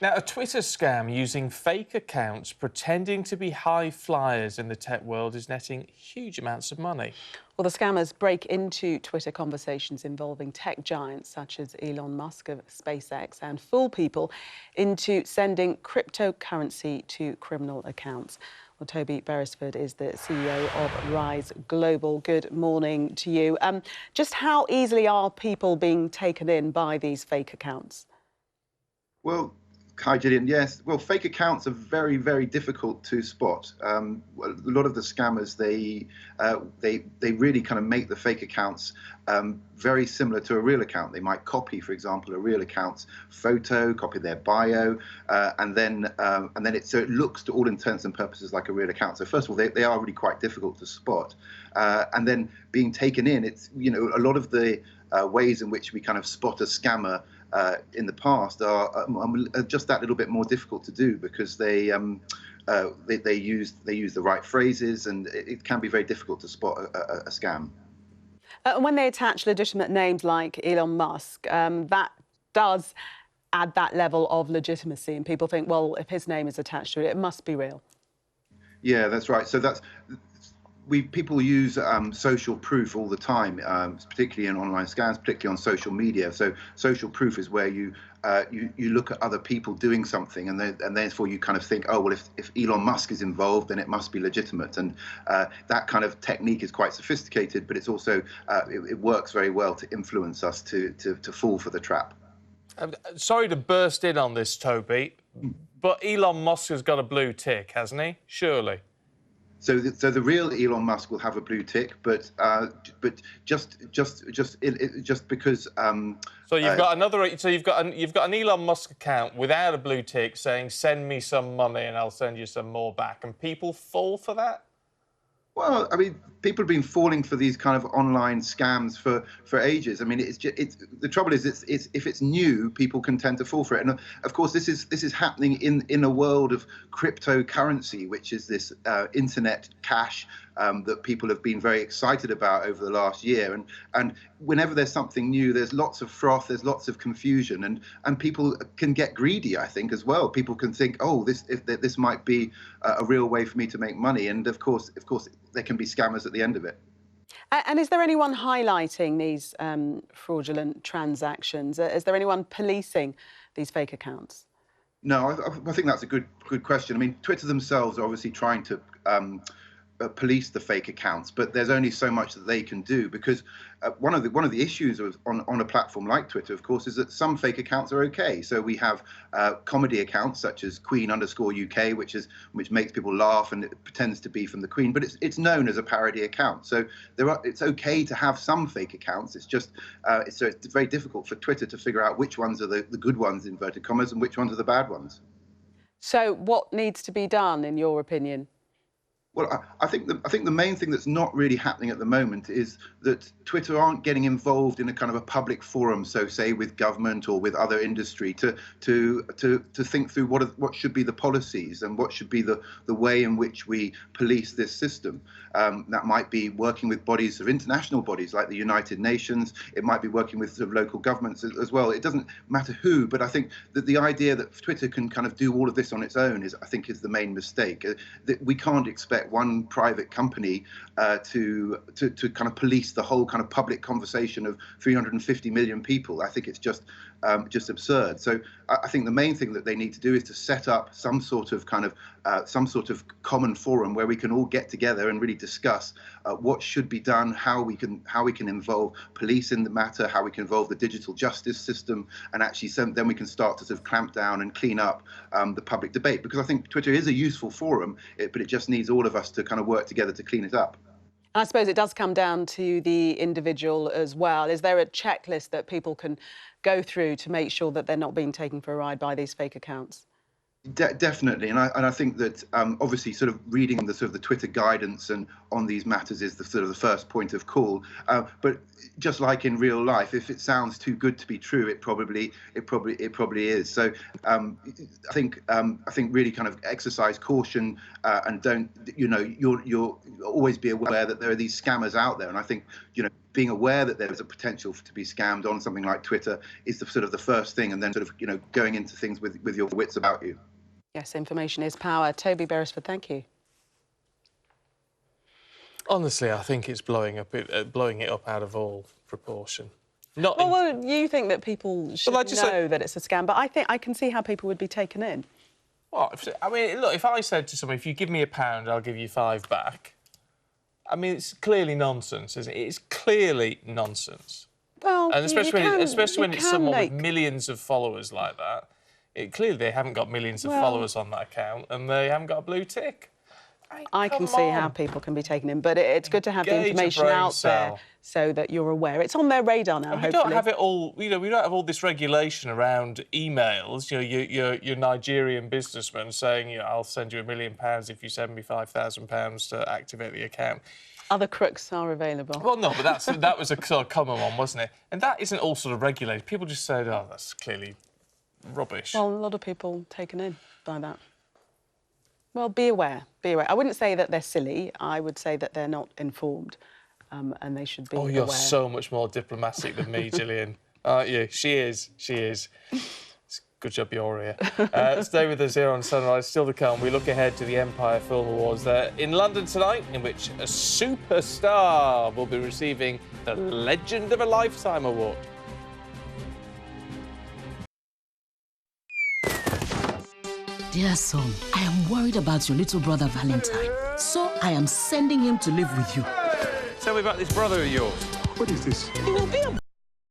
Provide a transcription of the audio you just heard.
Now, a Twitter scam using fake accounts pretending to be high flyers in the tech world is netting huge amounts of money. Well, the scammers break into Twitter conversations involving tech giants such as Elon Musk of SpaceX and fool people into sending cryptocurrency to criminal accounts. Well, Toby Beresford is the CEO of Rise Global. Good morning to you. Just how easily are people being taken in by these fake accounts? Well, hi, Gillian. Yes, well, fake accounts are very, very difficult to spot. A lot of the scammers, they really kind of make the fake accounts very similar to a real account. They might copy, for example, a real account's photo, copy their bio, and then it looks to all intents and purposes like a real account. So first of all, they are really quite difficult to spot, and then being taken in, it's a lot of the ways in which we kind of spot a scammer in the past are just that little bit more difficult to do because they use the right phrases, and it can be very difficult to spot a scam. When they attach legitimate names like Elon Musk, that does add that level of legitimacy, and people think, well, if his name is attached to it, it must be real. Yeah, that's right. So people use social proof all the time, particularly in online scams, particularly on social media. So social proof is where you look at other people doing something, and therefore you kind of think, oh, well, if Elon Musk is involved, then it must be legitimate. And that kind of technique is quite sophisticated, but it's also it works very well to influence us to fall for the trap. Sorry to burst in on this, Toby, but Elon Musk has got a blue tick, hasn't he? Surely. So the real Elon Musk will have a blue tick, but just because. So you've got another. So you've got an Elon Musk account without a blue tick saying "Send me some money and I'll send you some more back," and people fall for that. Well, I mean, people have been falling for these kind of online scams for ages. I mean, the trouble is, if it's new, people can tend to fall for it. And of course, this is happening in a world of cryptocurrency, which is this internet cash that people have been very excited about over the last year. And whenever there's something new, there's lots of froth, there's lots of confusion, and people can get greedy, I think, as well. People can think, oh, this might be a real way for me to make money, and of course, there can be scammers at the end of it. And is there anyone highlighting these fraudulent transactions? Is there anyone policing these fake accounts? No, I think that's a good question. I mean, Twitter themselves are obviously trying to police the fake accounts, but there's only so much that they can do, because one of the issues on a platform like Twitter, of course, is that some fake accounts are okay. So we have comedy accounts such as Queen_UK, which makes people laugh and it pretends to be from the Queen, but it's known as a parody account. So it's okay to have some fake accounts. It's just so it's very difficult for Twitter to figure out which ones are the good ones, inverted commas, and which ones are the bad ones. So what needs to be done, in your opinion? Well, I think the main thing that's not really happening at the moment is that Twitter aren't getting involved in a kind of a public forum, so say with government or with other industry, to think through what should be the policies and what should be the way in which we police this system. That might be working with bodies of international bodies like the United Nations. It might be working with sort of local governments as well. It doesn't matter who, but I think that the idea that Twitter can kind of do all of this on its own is the main mistake. That we can't expect one private company to kind of police the whole kind of public conversation of 350 million people. I think it's just absurd. So I think the main thing that they need to do is to set up some sort of common forum where we can all get together and really discuss what should be done, how we can involve police in the matter, how we can involve the digital justice system, and actually then we can start to sort of clamp down and clean up the public debate. Because I think Twitter is a useful forum, but it just needs all of us to kind of work together to clean it up. I suppose it does come down to the individual as well. Is there a checklist that people can go through to make sure that they're not being taken for a ride by these fake accounts? Definitely, and I think that obviously sort of reading the Twitter guidance and on these matters is the first point of call. But just like in real life, if it sounds too good to be true, it probably is. So I think really kind of exercise caution and don't, you'll always be aware that there are these scammers out there. And I think, being aware that there is a potential to be scammed on something like Twitter is the sort of the first thing, and then sort of going into things with your wits about you. Yes, information is power. Toby Beresford, thank you. Honestly, I think it's blowing it up out of all proportion. Well, you think that people should know that it's a scam, but I think I can see how people would be taken in. Well, I mean, look, if I said to someone, if you give me £1, I'll give you 5 back. I mean, it's clearly nonsense, isn't it? It's clearly nonsense. Well, and especially when it's someone with millions of followers like that, clearly they haven't got millions of followers on that account, and they haven't got a blue tick. I can see how people can be taken in, but it's good to have the information out there so that you're aware. It's on their radar now, hopefully. We don't have it all, we don't have all this regulation around emails, your Nigerian businessman saying, I'll send you £1 million if you send me £5,000 to activate the account. Other crooks are available. Well, no, but that was a sort of common one, wasn't it? And that isn't all sort of regulated. People just said, oh, that's clearly rubbish. Well, a lot of people taken in by that. Well, be aware, be aware. I wouldn't say that they're silly. I would say that they're not informed, and they should be aware. Oh, you're so much more diplomatic than me, Gillian, aren't you? She is. Good job you're here. Stay with us here on Sunrise. Still to come, we look ahead to the Empire Film Awards in London tonight, in which a superstar will be receiving the Legend of a Lifetime Award. Dear son, I am worried about your little brother Valentine, so I am sending him to live with you. Tell me about this brother of yours. What is this? He will be a